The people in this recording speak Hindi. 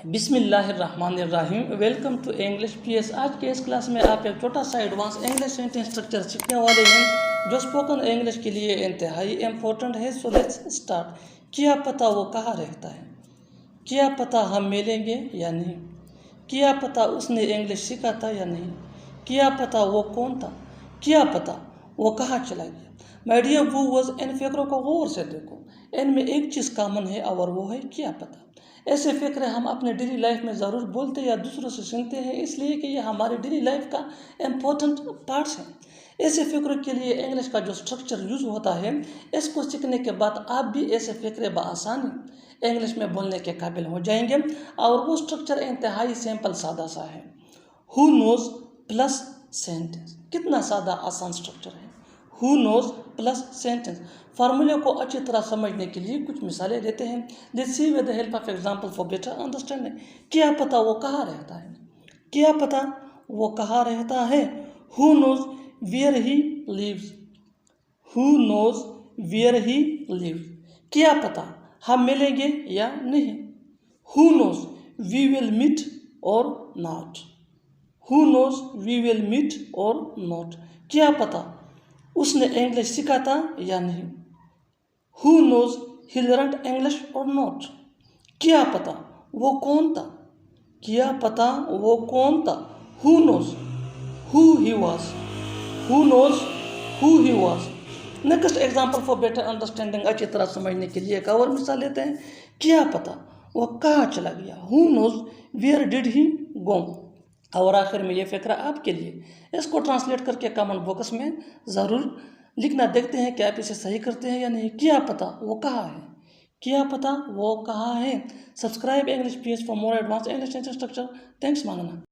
बिस्मिल्लाहिर्रहमानिर्रहीम। Welcome to English PS. आज के इस क्लास में आप एक छोटा सा एडवांस इंग्लिश सेंटेंस स्ट्रक्चर सीखने वाले हैं जो स्पोकन इंग्लिश के लिए इंतहाई इम्पोर्टेंट है। So let's start. क्या पता वो कहाँ रहता है, क्या पता हम मिलेंगे या नहीं, क्या पता उसने इंग्लिश सीखा था या नहीं, क्या पता वो कौन था, क्या पता वो कहाँ चला गया। माय डियर व्यूअर्स, इन फिक्रों को गौर से देखो। इनमें एक चीज़ कॉमन है और वो है क्या पता। ऐसे फ़िक्र हम अपने डेली लाइफ में ज़रूर बोलते या दूसरों से सुनते हैं, इसलिए कि ये हमारे डेली लाइफ का इम्पोर्टेंट पार्ट्स हैं। ऐसे फ़िक्र के लिए इंग्लिश का जो स्ट्रक्चर यूज़ होता है, इसको सीखने के बाद आप भी ऐसे फ़िक्रे बआसानी इंग्लिश में बोलने के काबिल हो जाएंगे। और वो स्ट्रक्चर इंतहाई सिंपल सादा सा है। Who nose plus sentence. कितना सादा आसान स्ट्रक्चर है। Who nose plus sentence. फार्मूले को अच्छी तरह समझने के लिए कुछ मिसालें देते हैं। Let's see with the help of example for better understanding. क्या पता वो कहाँ रहता है, क्या पता वो कहाँ रहता है। Who knows where he lives, who knows where he lives. क्या पता हम मिलेंगे या नहीं। Who knows we will meet or not, who knows we will meet or not. क्या पता उसने इंग्लिश सीखा था या नहीं। Who knows he learned English or not. क्या पता वो कौन था, क्या पता वो कौन था। Who nose who he was, who nose who he was. Next example for better understanding. अच्छी तरह समझने के लिए एक और मिसाल लेते हैं। क्या पता वो कहाँ चला गया। Who knows where did he go. और आखिर में ये फ़िक्रा आपके लिए, इसको ट्रांसलेट करके कमेंट बॉक्स में ज़रूर लिखना। देखते हैं कि आप इसे सही करते हैं या नहीं। क्या पता वो कहाँ है, क्या पता वो कहाँ है। Subscribe English PS for more advance English structure. Thanks मांगना।